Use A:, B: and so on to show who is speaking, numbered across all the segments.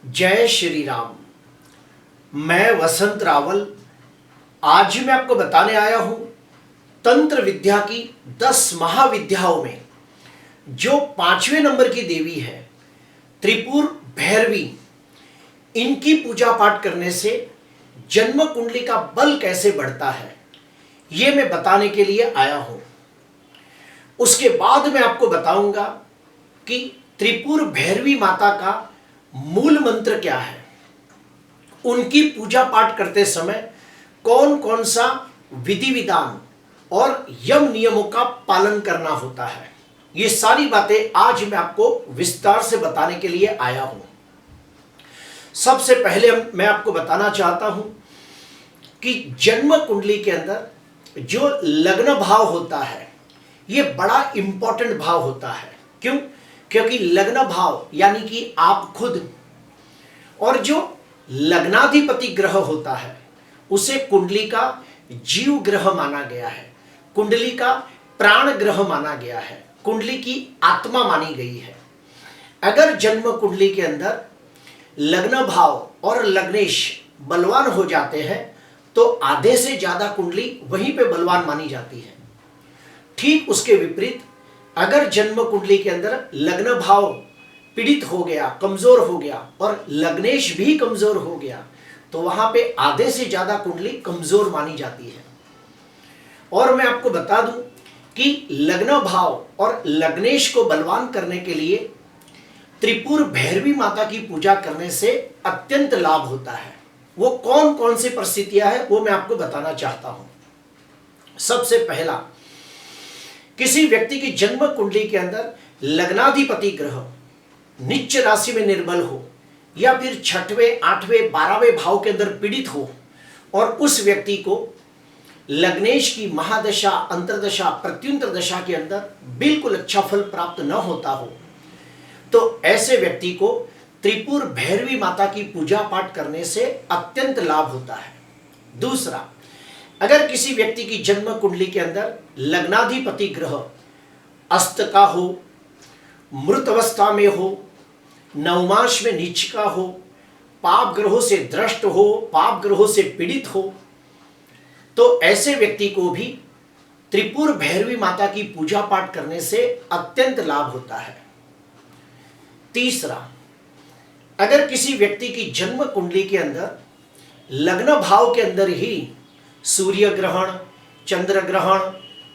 A: जय श्री राम। मैं वसंत रावल आज मैं आपको बताने आया हूं तंत्र विद्या की 10 महाविद्याओं में जो 5वें नंबर की देवी है त्रिपुर भैरवी। इनकी पूजा पाठ करने से जन्म कुंडली का बल कैसे बढ़ता है ये मैं बताने के लिए आया हूं। उसके बाद मैं आपको बताऊंगा कि त्रिपुर भैरवी माता का मूल मंत्र क्या है, उनकी पूजा पाठ करते समय कौन कौन सा विधि विधान और यम नियमों का पालन करना होता है। ये सारी बातें आज मैं आपको विस्तार से बताने के लिए आया हूं। सबसे पहले मैं आपको बताना चाहता हूं कि जन्म कुंडली के अंदर जो लग्न भाव होता है ये बड़ा इंपॉर्टेंट भाव होता है। क्यों? क्योंकि लग्न भाव यानी कि आप खुद, और जो लग्नाधिपति ग्रह होता है उसे कुंडली का जीव ग्रह माना गया है, कुंडली का प्राण ग्रह माना गया है, कुंडली की आत्मा मानी गई है। अगर जन्म कुंडली के अंदर लग्न भाव और लग्नेश बलवान हो जाते हैं तो आधे से ज्यादा कुंडली वहीं पे बलवान मानी जाती है। ठीक उसके विपरीत अगर जन्म कुंडली के अंदर लग्न भाव पीड़ित हो गया, कमजोर हो गया और लग्नेश भी कमजोर हो गया तो वहां पे आधे से ज्यादा कुंडली कमजोर मानी जाती है। और मैं आपको बता दूं कि लग्न भाव और लग्नेश को बलवान करने के लिए त्रिपुर भैरवी माता की पूजा करने से अत्यंत लाभ होता है। वो कौन कौन सी परिस्थितियां हैं वो मैं आपको बताना चाहता हूं। सबसे पहला, किसी व्यक्ति की जन्म कुंडली के अंदर लग्नाधिपति ग्रह नीच राशि में निर्बल हो या फिर 6वें, 8वें, 12वें भाव के अंदर पीड़ित हो और उस व्यक्ति को लग्नेश की महादशा, अंतरदशा, प्रत्युंतर दशा के अंदर बिल्कुल अच्छा फल प्राप्त न होता हो तो ऐसे व्यक्ति को त्रिपुर भैरवी माता की पूजा पाठ करने से अत्यंत लाभ होता है। दूसरा, अगर किसी व्यक्ति की जन्म कुंडली के अंदर लग्नाधिपति ग्रह अस्त का हो, मृत अवस्था में हो, नवमांश में नीच का हो, पाप ग्रहों से द्रष्ट हो, पाप ग्रहों से पीड़ित हो तो ऐसे व्यक्ति को भी त्रिपुर भैरवी माता की पूजा पाठ करने से अत्यंत लाभ होता है। तीसरा, अगर किसी व्यक्ति की जन्म कुंडली के अंदर लग्न भाव के अंदर ही सूर्य ग्रहण, चंद्र ग्रहण,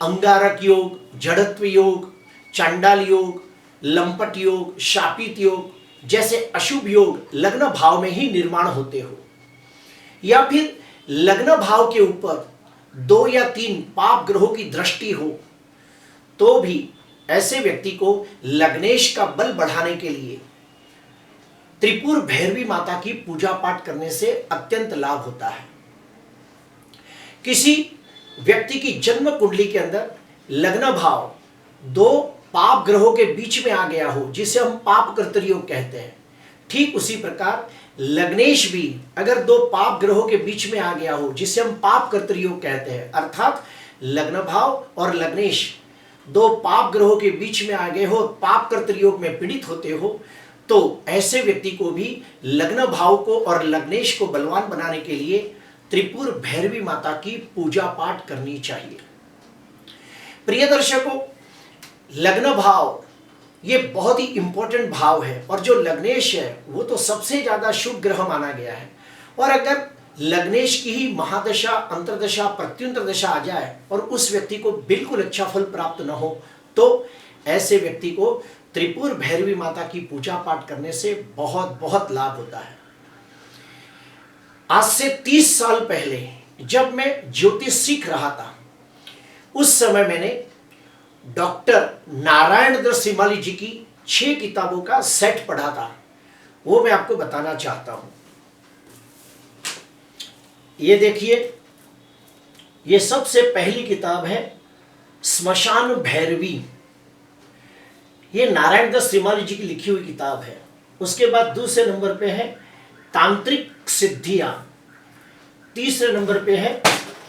A: अंगारक योग, जड़त्व योग, चांडाल योग, लंपट योग, शापित योग जैसे अशुभ योग लग्न भाव में ही निर्माण होते हो, या फिर लग्न भाव के ऊपर 2 या 3 पाप ग्रहों की दृष्टि हो तो भी ऐसे व्यक्ति को लग्नेश का बल बढ़ाने के लिए त्रिपुर भैरवी माता की पूजा पाठ करने से अत्यंत लाभ होता है। किसी व्यक्ति की जन्म कुंडली के अंदर लग्न भाव 2 पाप ग्रहों के बीच में आ गया हो जिसे हम पाप कर्तृयोग कहते हैं, ठीक उसी प्रकार लग्नेश भी अगर 2 पाप ग्रहों के बीच में आ गया हो जिसे हम पाप कर्तृयोग कहते हैं, अर्थात लग्न भाव और लग्नेश 2 पाप ग्रहों के बीच में आ गए हो, पाप कर्तृयोग में पीड़ित होते हो तो ऐसे व्यक्ति को भी लग्न भाव को और लग्नेश को बलवान बनाने के लिए त्रिपुर भैरवी माता की पूजा पाठ करनी चाहिए। प्रिय दर्शकों, लग्न भाव ये बहुत ही इंपॉर्टेंट भाव है और जो लग्नेश है वो तो सबसे ज्यादा शुभ ग्रह माना गया है। और अगर लग्नेश की ही महादशा, अंतरदशा, प्रत्युंतर दशा आ जाए और उस व्यक्ति को बिल्कुल अच्छा फल प्राप्त न हो तो ऐसे व्यक्ति को त्रिपुर भैरवी माता की पूजा पाठ करने से बहुत बहुत लाभ होता है। आज से 30 साल पहले जब मैं ज्योतिष सीख रहा था उस समय मैंने डॉक्टर नारायण दत्त श्रीमाली जी की 6 किताबों का सेट पढ़ा था, वो मैं आपको बताना चाहता हूं। ये देखिए, ये सबसे पहली किताब है स्मशान भैरवी, ये नारायण दत्त श्रीमाली जी की लिखी हुई किताब है। उसके बाद दूसरे नंबर पे है तांत्रिक सिद्धियां, तीसरे नंबर पे है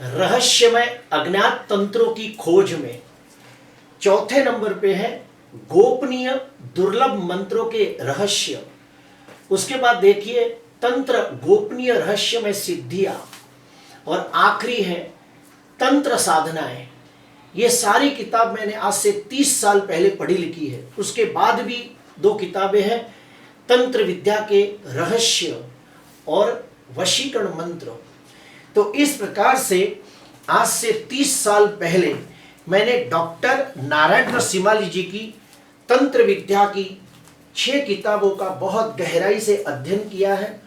A: रहस्यमय अज्ञात तंत्रों की खोज में, चौथे नंबर पे है गोपनीय दुर्लभ मंत्रों के रहस्य, उसके बाद देखिए तंत्र गोपनीय रहस्यमय सिद्धियां, और आखिरी है तंत्र साधनाएं। ये सारी किताब मैंने आज से 30 साल पहले पढ़ी लिखी है। उसके बाद भी 2 किताबें हैं, तंत्र विद्या के रहस्य और वशीकरण मंत्र। तो इस प्रकार से आज से 30 साल पहले मैंने डॉक्टर नारायण रसीमाली जी की तंत्र विद्या की 6 किताबों का बहुत गहराई से अध्ययन किया है,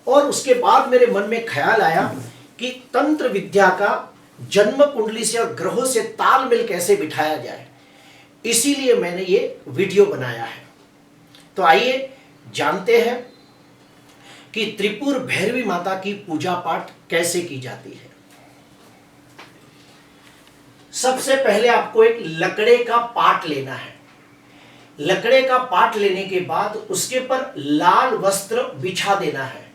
A: और उसके बाद मेरे मन में ख्याल आया कि तंत्र विद्या का जन्म कुंडली से और ग्रहों से तालमेल कैसे बिठाया जाए, इसीलिए मैंने ये वीडियो बनाया है। तो आइए जानते हैं कि त्रिपुर भैरवी माता की पूजा पाठ कैसे की जाती है। सबसे पहले आपको एक लकड़े का पाट लेना है। लकड़े का पाट लेने के बाद उसके पर लाल वस्त्र बिछा देना है,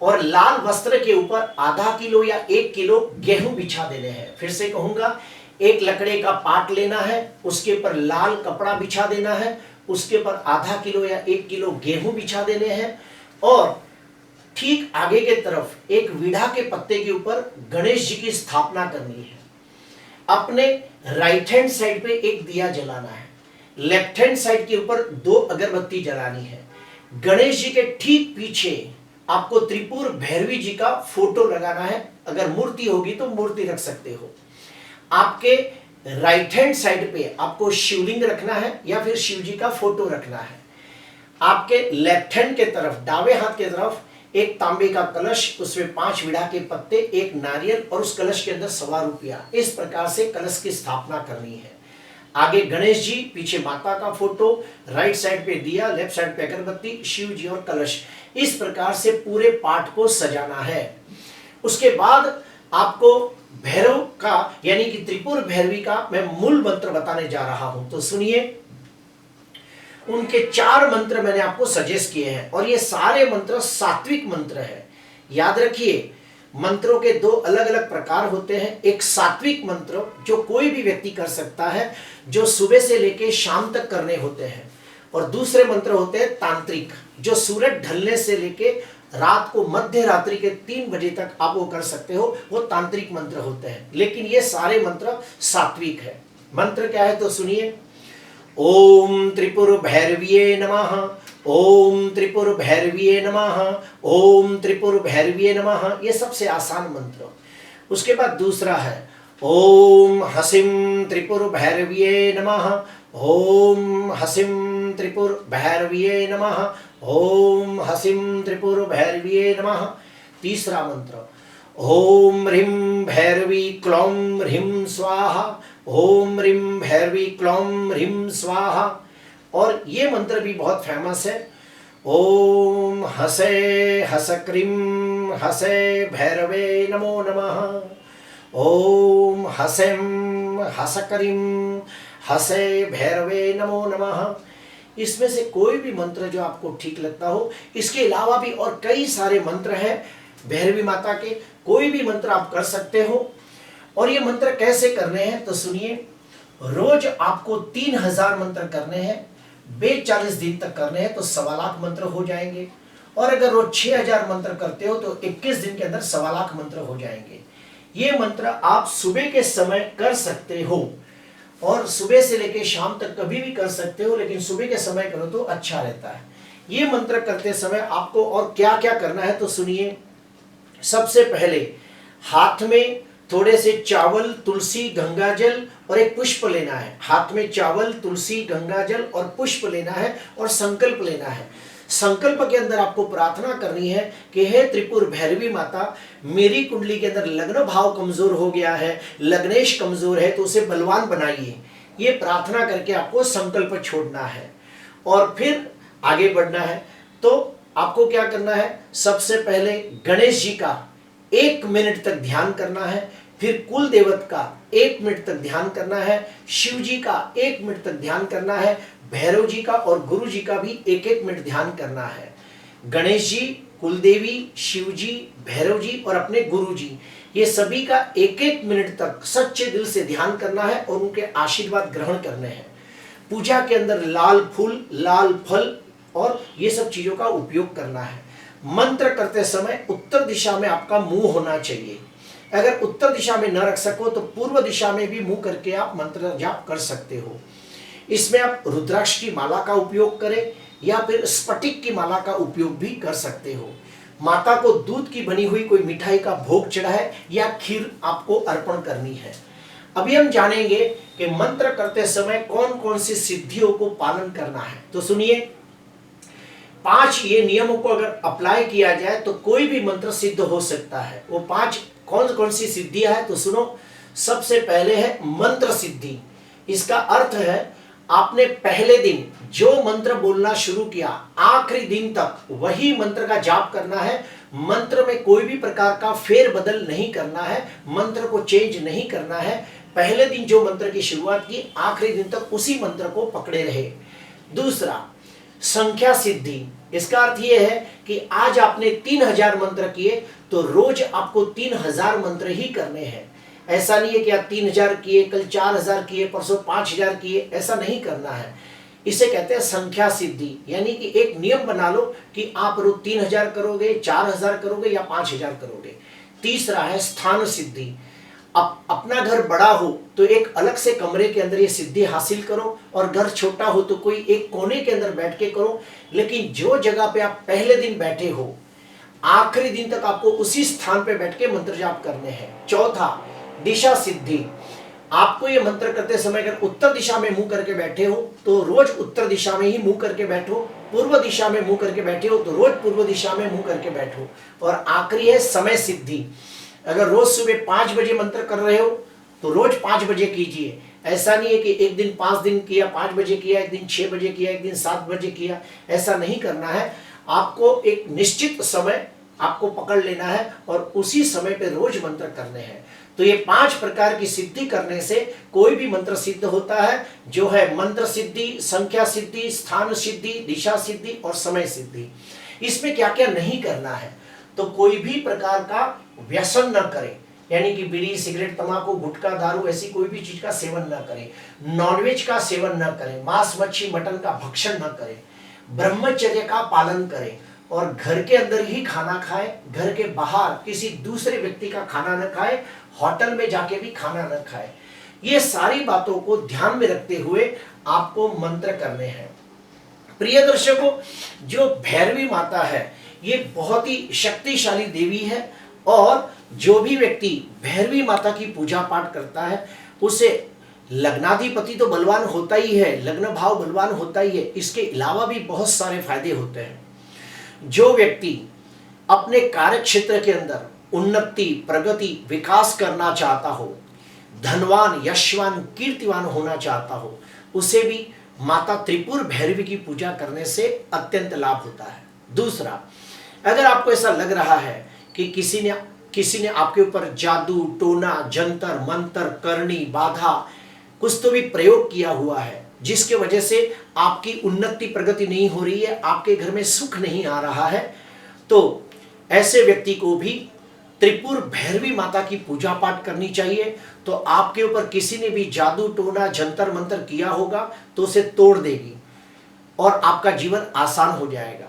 A: और लाल वस्त्र के ऊपर आधा किलो या 1 किलो गेहूं बिछा देने हैं। फिर से कहूंगा, एक लकड़े का पाट लेना है, उसके ऊपर लाल कपड़ा बिछा देना है, उसके ऊपर आधा किलो या 1 किलो गेहूं बिछा देने हैं, और ठीक आगे के तरफ एक वीढ़ा के पत्ते के ऊपर गणेश जी की स्थापना करनी है। अपने राइट हैंड साइड पे एक दिया जलाना है, लेफ्ट हैंड साइड के ऊपर 2 अगरबत्ती जलानी है। गणेश जी के ठीक पीछे आपको त्रिपुर भैरवी जी का फोटो लगाना है। अगर मूर्ति होगी तो मूर्ति रख सकते हो। आपके राइट हैंड साइड पे आपको शिवलिंग रखना है या फिर शिव जी का फोटो रखना है। आपके लेफ्ट हैंड के तरफ, दावे हाथ के तरफ एक तांबे का कलश, उसमें 5 वीड़ा के पत्ते, एक नारियल, और उस कलश के अंदर 1.25 रुपया। इस प्रकार से कलश की स्थापना करनी है। आगे गणेश जी, पीछे माता का फोटो, राइट साइड पे दिया, लेफ्ट साइड पे अगरबत्ती, शिव जी और कलश। इस प्रकार से पूरे पाठ को सजाना है। उसके बाद आपको भैरव का यानी कि त्रिपुर भैरवी का मैं मूल मंत्र बताने जा रहा हूं, तो सुनिए। उनके 4 मंत्र मैंने आपको सजेस्ट किए हैं, और ये सारे मंत्र सात्विक मंत्र है। याद रखिए, मंत्रों के 2 अलग अलग प्रकार होते हैं। एक सात्विक मंत्र जो कोई भी व्यक्ति कर सकता है, जो सुबह से लेके शाम तक करने होते हैं, और दूसरे मंत्र होते हैं तांत्रिक, जो सूरज ढलने से लेके रात को मध्य रात्रि के 3 बजे तक आप वो कर सकते हो, वो तांत्रिक मंत्र होते हैं। लेकिन ये सारे मंत्र सात्विक है। मंत्र क्या है तो सुनिए। ओम त्रिपुर भैरवीये नमः, ओम त्रिपुर भैरवीये नमः, ओम त्रिपुर भैरवीये नमः। ये सबसे आसान मंत्र। उसके बाद दूसरा है ओम हसिम त्रिपुर भैरवीये नमः, ओम हसिम त्रिपुर भैरवीये नमः, ओम हसिम त्रिपुर भैरवीये नमः। तीसरा मंत्र ओम ह्रीं भैरवी क्लौं ह्रीं स्वाहा, ओम ह्रीं भैरवी क्लौं ह्रीं स्वाहा। और ये मंत्र भी बहुत फेमस है। ओम हसे हसक्रीं हसे भैरवे नमो नमः, ओम हसें हसक्रीं हसे भैरवे नमो नमः। इसमें से कोई भी मंत्र जो आपको ठीक लगता हो। इसके अलावा भी और कई सारे मंत्र हैं भैरवी माता के, कोई भी मंत्र आप कर सकते हो। और ये मंत्र कैसे करने हैं तो सुनिए। रोज आपको 3000 मंत्र करने हैं, 40 दिन तक करने हैं, तो 1.25 लाख मंत्र हो जाएंगे। और अगर रोज 6000 मंत्र करते हो तो 21 दिन के अंदर 1.25 लाख मंत्र हो जाएंगे। ये मंत्र आप सुबह के समय कर सकते हो, और सुबह से लेकर शाम तक कभी भी कर सकते हो, लेकिन सुबह के समय करो तो अच्छा रहता है। ये मंत्र करते समय आपको और क्या क्या करना है तो सुनिए। सबसे पहले हाथ में थोड़े से चावल, तुलसी, गंगाजल और एक पुष्प लेना है। हाथ में चावल, तुलसी, गंगाजल और पुष्प लेना है, और संकल्प लेना है। संकल्प के अंदर आपको प्रार्थना करनी है कि हे त्रिपुर भैरवी माता, मेरी कुंडली के अंदर लग्न भाव कमजोर हो गया है, लग्नेश कमजोर है, तो उसे बलवान बनाइए। ये प्रार्थना करके आपको संकल्प छोड़ना है, और फिर आगे बढ़ना है। तो आपको क्या करना है, सबसे पहले गणेश जी का 1 मिनट तक ध्यान करना है, फिर कुल देवत का 1 मिनट तक ध्यान करना है, शिव जी का 1 मिनट तक ध्यान करना है, भैरव जी का और गुरु जी का भी 1-1 मिनट ध्यान करना है। गणेश जी, कुलदेवी, शिव जी, भैरव जी और अपने गुरु जी, ये सभी का 1-1 मिनट तक सच्चे दिल से ध्यान करना है और उनके आशीर्वाद ग्रहण करने हैं। पूजा के अंदर लाल फूल, लाल फल और ये सब चीजों का उपयोग करना है। मंत्र करते समय उत्तर दिशा में आपका मुंह होना चाहिए। अगर उत्तर दिशा में न रख सको तो पूर्व दिशा में भी मुंह करके आप मंत्र जाप कर सकते हो। इसमें आप रुद्राक्ष की माला का उपयोग करें या फिर स्फटिक की माला का उपयोग भी कर सकते हो। माता को दूध की बनी हुई कोई मिठाई का भोग चढ़ाए या खीर आपको अर्पण करनी है। अभी हम जानेंगे कि मंत्र करते समय कौन कौन सी सिद्धियों को पालन करना है। तो सुनिए, 5 ये नियमों को अगर अप्लाई किया जाए तो कोई भी मंत्र सिद्ध हो सकता है। वो 5 कौन कौन सी सिद्धियां है तो सुनो। सबसे पहले है मंत्र सिद्धि। इसका अर्थ है आपने पहले दिन जो मंत्र बोलना शुरू किया आखिरी दिन तक वही मंत्र का जाप करना है। मंत्र में कोई भी प्रकार का फेर बदल नहीं करना है, मंत्र को चेंज नहीं करना है। पहले दिन जो मंत्र की शुरुआत की आखिरी दिन तक उसी मंत्र को पकड़े रहे। दूसरा, संख्या सिद्धि। इसका अर्थ यह है कि आज आपने 3000 मंत्र किए तो रोज आपको 3000 मंत्र ही करने हैं। ऐसा नहीं है कि आप 3000 किए, कल 4000 किए, परसों 5000 किए, ऐसा नहीं करना है। इसे कहते हैं संख्या सिद्धि। यानी कि एक नियम बना लो कि आप रोज 3000 करोगे, 4000 करोगे या 5000 करोगे। तीसरा है स्थान सिद्धि। अपना घर बड़ा हो तो एक अलग से कमरे के अंदर ये सिद्धि हासिल करो, और घर छोटा हो तो कोई एक कोने के अंदर बैठ के करो, लेकिन जो जगह पे आप पहले दिन बैठे हो आखिरी दिन तक आपको उसी स्थान पे बैठ के मंत्र जाप करने हैं। चौथा, दिशा सिद्धि। आपको ये मंत्र करते समय अगर उत्तर दिशा में मुंह करके बैठे हो तो रोज उत्तर दिशा में ही मुंह करके बैठो, पूर्व दिशा में मुंह करके बैठे हो तो रोज पूर्व दिशा में मुंह करके बैठो। और आखिरी है समय सिद्धि। अगर रोज सुबह 5 बजे मंत्र कर रहे हो तो रोज 5 बजे कीजिए। ऐसा नहीं है कि एक दिन 5 दिन किया 5 बजे किया, एक दिन 6 बजे किया, एक दिन 7 बजे किया, ऐसा नहीं करना है। आपको एक निश्चित समय आपको पकड़ लेना है और उसी समय पे रोज मंत्र करने हैं। तो ये 5 प्रकार की सिद्धि करने से कोई भी मंत्र सिद्ध होता है, जो है मंत्र सिद्धि, संख्या सिद्धि, स्थान सिद्धि, दिशा सिद्धि और समय सिद्धि। इसमें क्या क्या नहीं करना है तो कोई भी प्रकार का व्यसन न करें, यानी कि बीड़ी, सिगरेट, तंबाकू, गुटखा, दारू ऐसी कोई भी चीज का सेवन न करें। नॉनवेज का सेवन न करें, मांस, मच्छी, मटन का भक्षण न करें, ब्रह्मचर्य का पालन करें और घर के अंदर ही खाना खाएं। घर के बाहर किसी दूसरे व्यक्ति का खाना न खाएं, होटल में जाके भी खाना न खाएं। ये सारी बातों को ध्यान में रखते हुए आपको मंत्र करने हैं। प्रिय दर्शकों, जो भैरवी माता है ये बहुत ही शक्तिशाली देवी है, और जो भी व्यक्ति भैरवी माता की पूजा पाठ करता है उसे लग्नाधिपति तो बलवान होता ही है, लग्न भाव बलवान होता ही है, इसके अलावा भी बहुत सारे फायदे होते हैं। जो व्यक्ति अपने कार्य क्षेत्र के अंदर उन्नति, प्रगति, विकास करना चाहता हो, धनवान, यशवान, कीर्तिवान होना चाहता हो, उसे भी माता त्रिपुर भैरवी की पूजा करने से अत्यंत लाभ होता है। दूसरा, अगर आपको ऐसा लग रहा है कि किसी ने आपके ऊपर जादू, टोना, जंतर मंतर, करनी, बाधा कुछ तो भी प्रयोग किया हुआ है, जिसके वजह से आपकी उन्नति, प्रगति नहीं हो रही है, आपके घर में सुख नहीं आ रहा है, तो ऐसे व्यक्ति को भी त्रिपुर भैरवी माता की पूजा पाठ करनी चाहिए। तो आपके ऊपर किसी ने भी जादू, टोना, जंतर मंतर किया होगा तो उसे तोड़ देगी और आपका जीवन आसान हो जाएगा।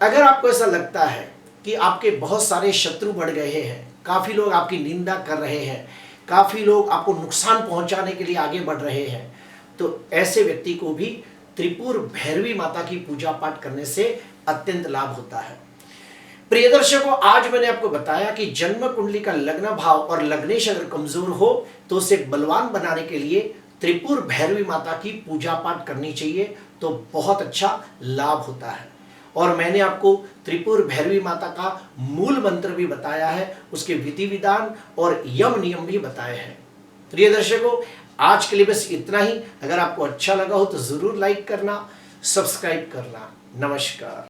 A: अगर आपको ऐसा लगता है कि आपके बहुत सारे शत्रु बढ़ गए हैं, काफ़ी लोग आपकी निंदा कर रहे हैं, काफ़ी लोग आपको नुकसान पहुंचाने के लिए आगे बढ़ रहे हैं, तो ऐसे व्यक्ति को भी त्रिपुर भैरवी माता की पूजा पाठ करने से अत्यंत लाभ होता है। प्रिय दर्शकों, आज मैंने आपको बताया कि जन्म कुंडली का लग्न भाव और लग्नेश अगर कमजोर हो तो उसे बलवान बनाने के लिए त्रिपुर भैरवी माता की पूजा पाठ करनी चाहिए, तो बहुत अच्छा लाभ होता है। और मैंने आपको त्रिपुर भैरवी माता का मूल मंत्र भी बताया है, उसके विधि विधान और यम नियम भी बताए हैं। प्रिय दर्शकों, आज के लिए बस इतना ही। अगर आपको अच्छा लगा हो तो जरूर लाइक करना, सब्सक्राइब करना। नमस्कार।